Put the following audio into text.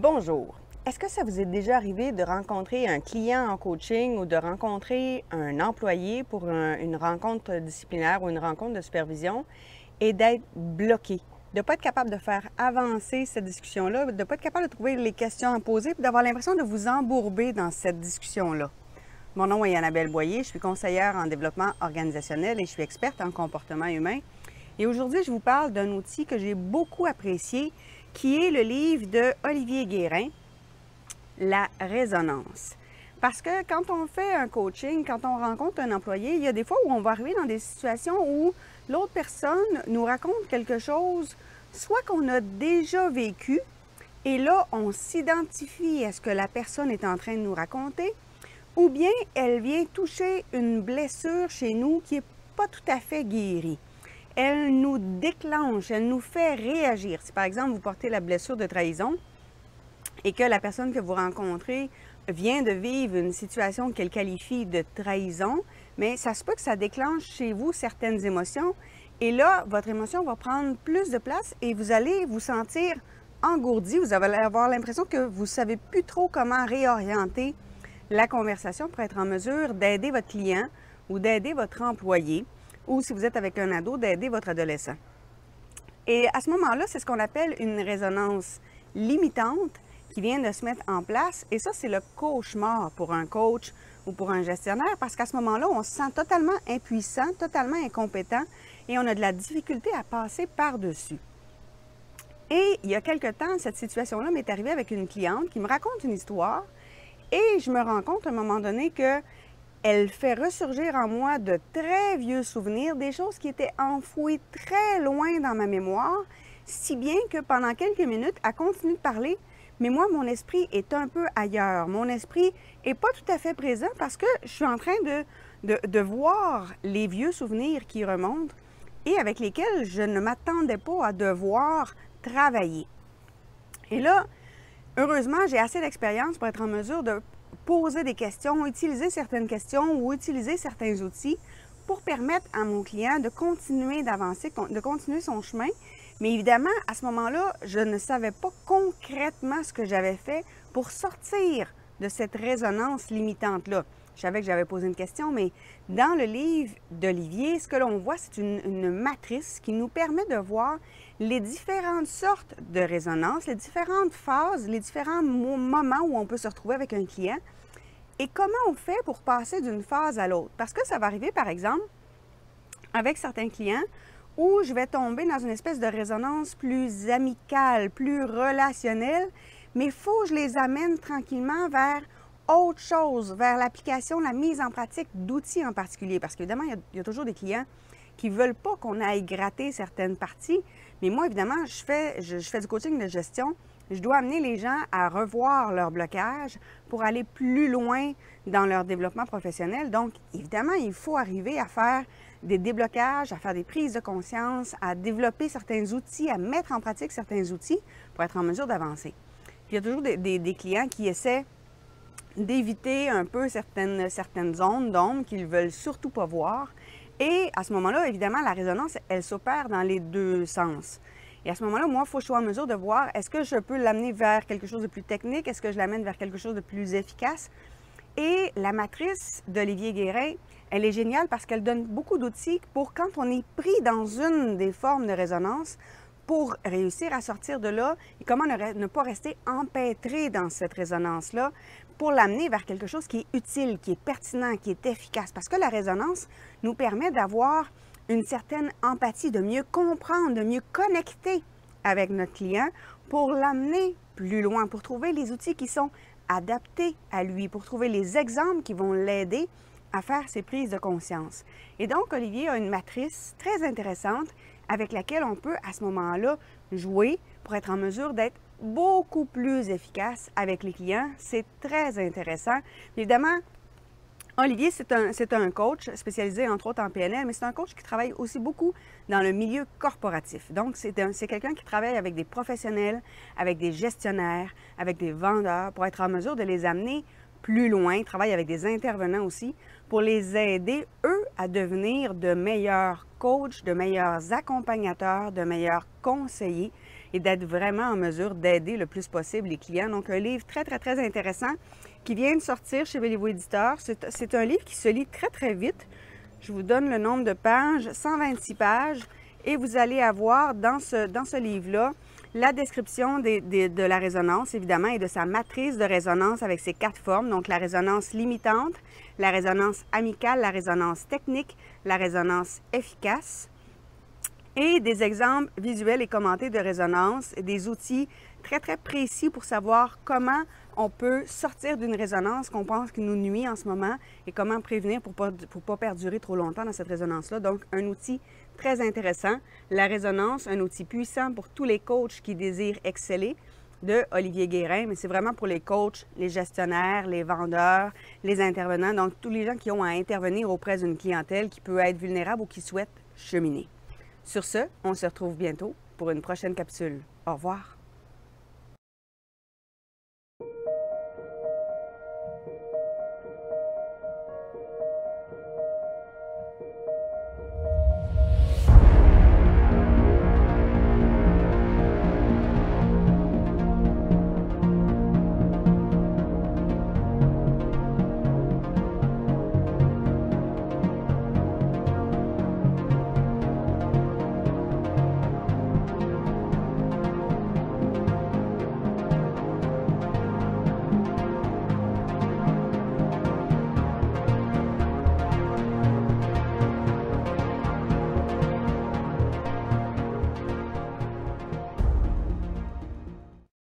Bonjour. Est-ce que ça vous est déjà arrivé de rencontrer un client en coaching ou de rencontrer un employé pour une rencontre disciplinaire ou une rencontre de supervision et d'être bloqué, de ne pas être capable de faire avancer cette discussion-là, de ne pas être capable de trouver les questions à poser, puis d'avoir l'impression de vous embourber dans cette discussion-là? Mon nom est Annabelle Boyer, je suis conseillère en développement organisationnel et je suis experte en comportement humain. Et aujourd'hui, je vous parle d'un outil que j'ai beaucoup apprécié, qui est le livre de Olivier Guérin, La résonance. Parce que quand on fait un coaching, quand on rencontre un employé, il y a des fois où on va arriver dans des situations où l'autre personne nous raconte quelque chose, soit qu'on a déjà vécu, et là, on s'identifie à ce que la personne est en train de nous raconter, ou bien elle vient toucher une blessure chez nous qui n'est pas tout à fait guérie. Elle nous déclenche, elle nous fait réagir. Si par exemple vous portez la blessure de trahison et que la personne que vous rencontrez vient de vivre une situation qu'elle qualifie de trahison, mais ça se peut que ça déclenche chez vous certaines émotions et là, votre émotion va prendre plus de place et vous allez vous sentir engourdi. Vous allez avoir l'impression que vous ne savez plus trop comment réorienter la conversation pour être en mesure d'aider votre client ou d'aider votre employé, ou si vous êtes avec un ado, d'aider votre adolescent. Et à ce moment-là, c'est ce qu'on appelle une résonance limitante qui vient de se mettre en place. Et ça, c'est le cauchemar pour un coach ou pour un gestionnaire, parce qu'à ce moment-là, on se sent totalement impuissant, totalement incompétent, et on a de la difficulté à passer par-dessus. Et il y a quelque temps, cette situation-là m'est arrivée avec une cliente qui me raconte une histoire, et je me rends compte à un moment donné que elle fait ressurgir en moi de très vieux souvenirs, des choses qui étaient enfouies très loin dans ma mémoire, si bien que pendant quelques minutes, elle continue de parler, mais moi, mon esprit est un peu ailleurs. Mon esprit n'est pas tout à fait présent parce que je suis en train de voir les vieux souvenirs qui remontent et avec lesquels je ne m'attendais pas à devoir travailler. Et là, heureusement, j'ai assez d'expérience pour être en mesure de poser des questions, utiliser certaines questions ou utiliser certains outils pour permettre à mon client de continuer d'avancer, de continuer son chemin. Mais évidemment, à ce moment-là, je ne savais pas concrètement ce que j'avais fait pour sortir de cette résonance limitante-là. Je savais que j'avais posé une question, mais dans le livre d'Olivier, ce que l'on voit, c'est une matrice qui nous permet de voir les différentes sortes de résonance, les différentes phases, les différents moments où on peut se retrouver avec un client et comment on fait pour passer d'une phase à l'autre. Parce que ça va arriver, par exemple, avec certains clients où je vais tomber dans une espèce de résonance plus amicale, plus relationnelle, mais il faut que je les amène tranquillement vers autre chose, vers l'application, la mise en pratique d'outils en particulier. Parce qu'évidemment, il y a toujours des clients qui ne veulent pas qu'on aille gratter certaines parties. Mais moi, évidemment, je fais du coaching de gestion. Je dois amener les gens à revoir leur blocage pour aller plus loin dans leur développement professionnel. Donc, évidemment, il faut arriver à faire des déblocages, à faire des prises de conscience, à développer certains outils, à mettre en pratique certains outils pour être en mesure d'avancer. Puis, il y a toujours des clients qui essaient d'éviter un peu certaines zones d'ombre qu'ils ne veulent surtout pas voir. Et à ce moment-là, évidemment, la résonance, elle s'opère dans les deux sens. Et à ce moment-là, moi, il faut que je sois en mesure de voir, est-ce que je peux l'amener vers quelque chose de plus technique? Est-ce que je l'amène vers quelque chose de plus efficace? Et la matrice d'Olivier Guérin, elle est géniale parce qu'elle donne beaucoup d'outils pour quand on est pris dans une des formes de résonance, pour réussir à sortir de là et comment ne pas rester empêtré dans cette résonance-là pour l'amener vers quelque chose qui est utile, qui est pertinent, qui est efficace. Parce que la résonance nous permet d'avoir une certaine empathie, de mieux comprendre, de mieux connecter avec notre client pour l'amener plus loin, pour trouver les outils qui sont adaptés à lui, pour trouver les exemples qui vont l'aider à faire ses prises de conscience. Et donc, Olivier a une matrice très intéressante avec laquelle on peut, à ce moment-là, jouer pour être en mesure d'être beaucoup plus efficace avec les clients. C'est très intéressant. Évidemment, Olivier, c'est un coach spécialisé, entre autres, en PNL, mais c'est un coach qui travaille aussi beaucoup dans le milieu corporatif. Donc, c'est quelqu'un qui travaille avec des professionnels, avec des gestionnaires, avec des vendeurs, pour être en mesure de les amener plus loin. Il travaille avec des intervenants aussi, pour les aider, eux, à devenir de meilleurs coachs, de meilleurs accompagnateurs, de meilleurs conseillers. et d'être vraiment en mesure d'aider le plus possible les clients. Donc, un livre très, très, très intéressant qui vient de sortir chez Béliveau Éditeur. C'est un livre qui se lit très, très vite. Je vous donne le nombre de pages, 126 pages, et vous allez avoir dans ce livre-là la description de la résonance, évidemment, et de sa matrice de résonance avec ses 4 formes. Donc, la résonance limitante, la résonance amicale, la résonance technique, la résonance efficace, et des exemples visuels et commentés de résonance, et des outils très, très précis pour savoir comment on peut sortir d'une résonance qu'on pense qui nous nuit en ce moment et comment prévenir pour pas perdurer trop longtemps dans cette résonance-là. Donc, un outil très intéressant. La résonance, un outil puissant pour tous les coachs qui désirent exceller, de Olivier Guérin, mais c'est vraiment pour les coachs, les gestionnaires, les vendeurs, les intervenants, donc tous les gens qui ont à intervenir auprès d'une clientèle qui peut être vulnérable ou qui souhaite cheminer. Sur ce, on se retrouve bientôt pour une prochaine capsule. Au revoir.